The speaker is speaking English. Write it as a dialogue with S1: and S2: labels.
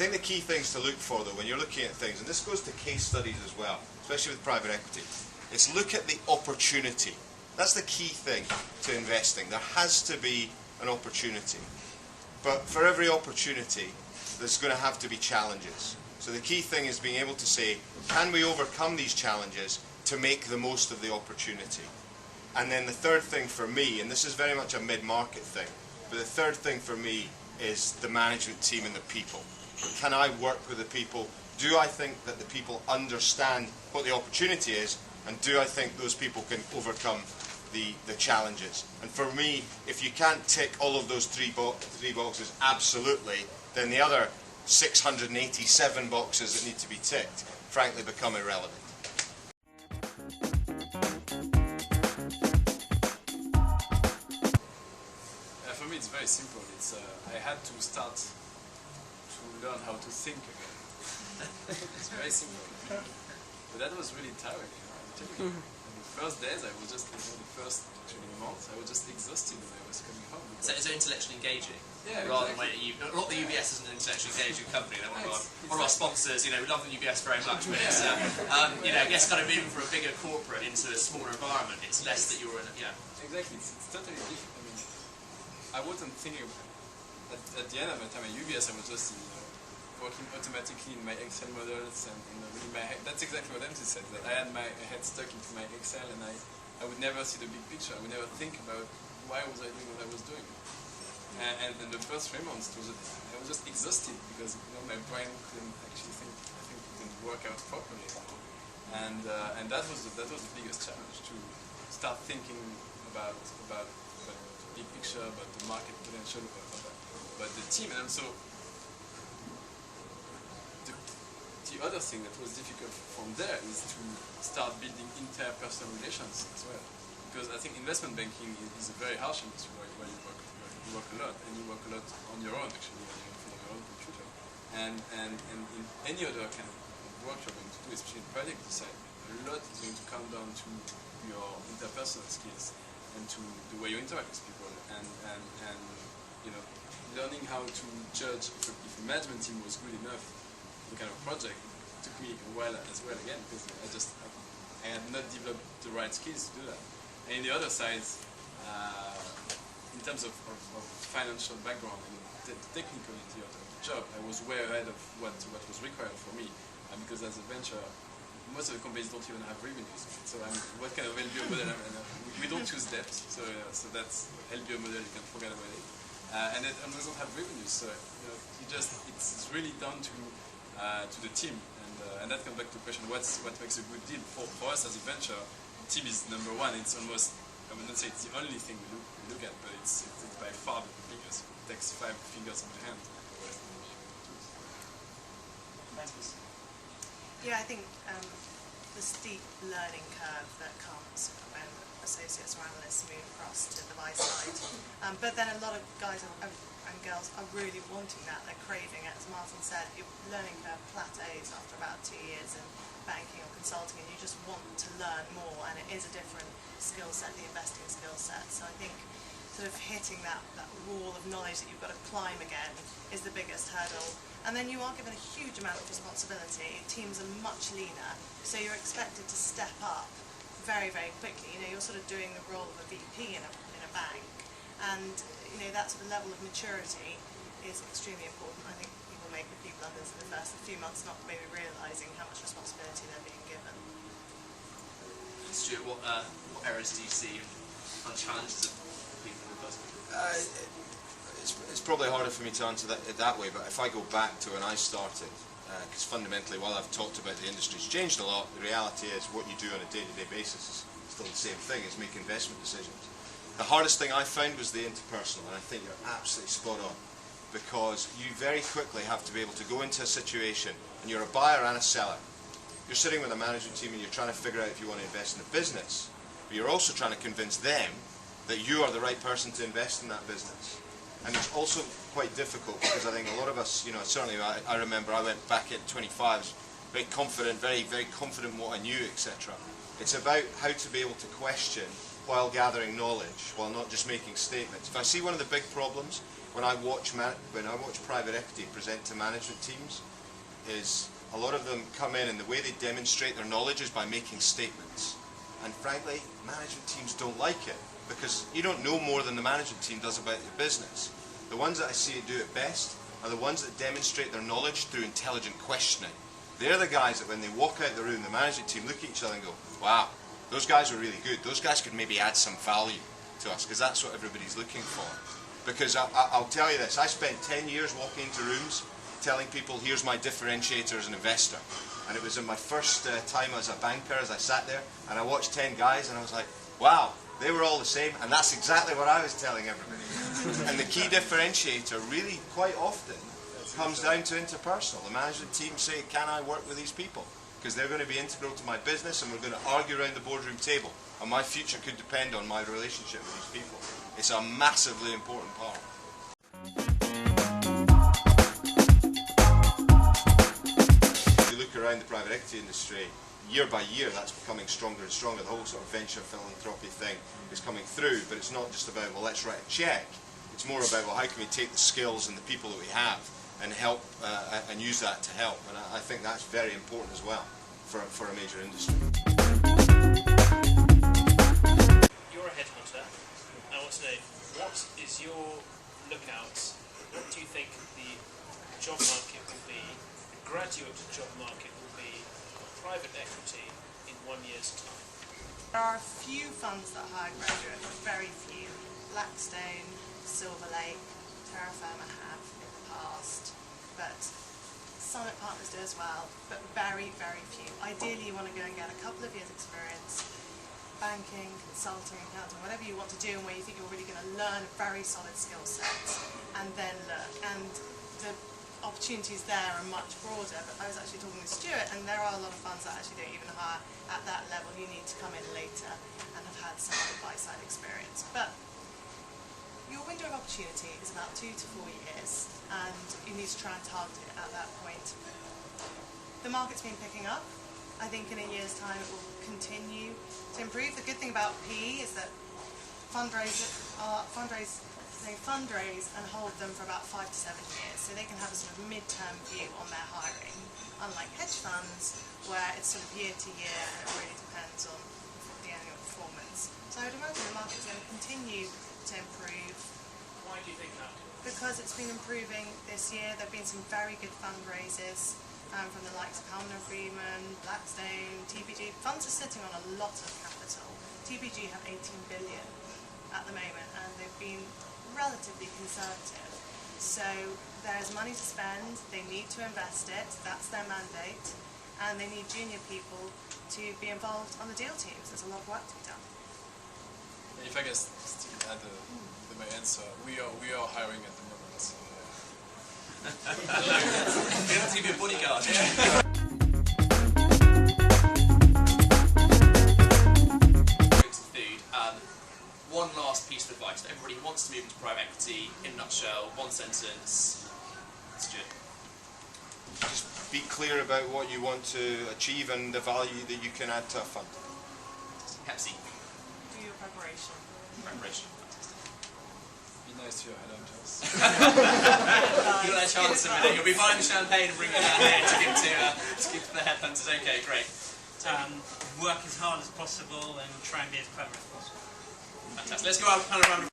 S1: think the key things to look for, though, when you're looking at things, and this goes to case studies as well, especially with private equity, is look at the opportunity. That's the key thing to investing. There has to be an opportunity. But for every opportunity, there's going to have to be challenges. So the key thing is being able to say, can we overcome these challenges to make the most of the opportunity? And then the third thing for me, and this is very much a mid-market thing, but the third thing for me is the management team and the people. Can I work with the people? Do I think that the people understand what the opportunity is? And do I think those people can overcome the challenges? And for me, if you can't tick all of those three boxes absolutely, then the other 687 boxes that need to be ticked, frankly, become irrelevant.
S2: For me, it's very simple. I had to start to learn how to think again. It's very simple. But that was really tiring. In the first days, I was just, the first months, I was just exhausted when I was coming home.
S3: So is it intellectually engaging?
S2: Yeah,
S3: rather
S2: exactly.
S3: than not that UBS isn't an intellectually engaging company. They're one of our sponsors. We love the UBS very much, but it's I guess kind of moving from a bigger corporate into a smaller environment. It's less that you're in.
S2: Exactly. It's totally different. I mean, I wasn't thinking at the end of my time at UBS. I was just working automatically in my Excel models and in my head. That's exactly what Dempsey said. That I had my head stuck into my Excel and I would never see the big picture. I would never think about why was I doing what I was doing. And the first 3 months, I was just exhausted because my brain couldn't actually think. I think it didn't work out properly. And that was the biggest challenge, to start thinking about the big picture, about the market potential, about the team, and also the other thing that was difficult from there is to start building interpersonal relations as well. Because I think investment banking is a very harsh industry where you work a lot, and you work a lot on your own, actually, when you're in front of your own computer. And in any other kind of work you're going to do, especially in private equity side, a lot is going to come down to your interpersonal skills and to the way you interact with people, and learning how to judge if a management team was good enough for the kind of project. It took me a while as well, again, because I had not developed the right skills to do that. And in the other side, in terms of financial background and the technicality of the job, I was way ahead of what was required for me, because as a venture, most of the companies don't even have revenues. So what kind of LBO model? We don't use debt, so that's LBO model. You can forget about it. And it doesn't have revenues, so it's really down to the team, and that comes back to the question: what makes a good deal for us as a venture? Team is number one. It's almost, I would not say it's the only thing we look at, but it's by far the biggest. It takes 5 fingers on the hand.
S4: Yeah, I think the steep learning curve that comes when associates or analysts move across to the buy side. But then a lot of guys and girls are really wanting that. They're craving it. As Martin said, your learning curve plateaus after about 2 years in banking or consulting, and you just want to learn more, and it is a different skill set, the investing skill set. So I think sort of hitting that wall of knowledge that you've got to climb again is the biggest hurdle. And then you are given a huge amount of responsibility. Teams are much leaner, so you're expected to step up very, very quickly. You're sort of doing the role of a VP in a bank, and that sort of level of maturity is extremely important. I think people make repeat blunders in the first few months, not maybe realising how much responsibility they're being given.
S3: Stuart, what errors do you see on challenges of people in the first?
S1: It's probably harder for me to answer that way, but if I go back to when I started, because fundamentally, while I've talked about the industry's changed a lot, the reality is what you do on a day-to-day basis is still the same thing, is make investment decisions. The hardest thing I found was the interpersonal, and I think you're absolutely spot on, because you very quickly have to be able to go into a situation, and you're a buyer and a seller. You're sitting with a management team and you're trying to figure out if you want to invest in a business, but you're also trying to convince them that you are the right person to invest in that business. And it's also quite difficult because I think a lot of us, certainly I remember I went back at 25, very confident, very, very confident in what I knew, etc. It's about how to be able to question while gathering knowledge, while not just making statements. If I see one of the big problems when I watch private equity present to management teams is a lot of them come in and the way they demonstrate their knowledge is by making statements. And frankly, management teams don't like it because you don't know more than the management team does about your business. The ones that I see do it best are the ones that demonstrate their knowledge through intelligent questioning. They're the guys that when they walk out the room, the management team look at each other and go, wow, those guys are really good. Those guys could maybe add some value to us, because that's what everybody's looking for. Because I'll tell you this, I spent 10 years walking into rooms telling people, here's my differentiator as an investor. And it was in my first time as a banker, as I sat there, and I watched 10 guys, and I was like, wow, they were all the same, and that's exactly what I was telling everybody. And the key differentiator really quite often comes down to interpersonal. The management team say, can I work with these people? Because they're going to be integral to my business, and we're going to argue around the boardroom table, and my future could depend on my relationship with these people. It's a massively important part. If you look around the private equity industry, year by year that's becoming stronger and stronger. The whole sort of venture philanthropy thing is coming through, but it's not just about, well, let's write a check. It's more about, well, how can we take the skills and the people that we have and help and use that to help. And I think that's very important as well for a major industry.
S5: You're a headhunter. I want to know, what is your lookout? What do you think the job market will be, the graduate job market will be for private equity in 1 year's time?
S4: There are a few funds that hire graduates, very few. Blackstone, Silver Lake, Terra Firma have in the past, but Summit Partners do as well, but very, very few. Ideally you want to go and get a couple of years experience, banking, consulting, accounting, whatever you want to do and where you think you're really going to learn a very solid skill set, and then look. And the opportunities there are much broader, but I was actually talking with Stuart, and there are a lot of funds that actually don't even hire at that level. You need to come in later and have had some buy-side experience. But your window of opportunity is about 2 to 4 years, and you need to try and target it at that point. The market's been picking up. I think in a year's time it will continue to improve. The good thing about PE is that they fundraise and hold them for about 5 to 7 years, so they can have a sort of mid-term view on their hiring, unlike hedge funds where it's sort of year to year and it really depends on the annual performance. So I would imagine the market's going to continue to improve.
S5: Why do you think that?
S4: Because it's been improving this year. There have been some very good fundraisers from the likes of Hellman & Friedman, Blackstone, TPG. Funds are sitting on a lot of capital. TPG have 18 billion at the moment, and they've been relatively conservative. So there's money to spend, they need to invest it, that's their mandate, and they need junior people to be involved on the deal teams. There's a lot of work to be done.
S2: If I guess still add my answer, we are hiring at the moment. So,
S3: You have to give you a bodyguard. One last piece of advice to everybody who wants to move into private equity, in a nutshell, one sentence. Stuart.
S1: Just be clear about what you want to achieve and the value that you can add to a fund.
S3: Pepsi.
S4: Do your preparation.
S3: Preparation.
S2: be nice to your headhunters.
S3: You'll have a chance in a minute. You'll be buying the champagne and bringing it down here to give to the headhunters. Okay, great.
S5: Work as hard as possible and try and be as clever as possible.
S3: Fantastic. Let's go out and round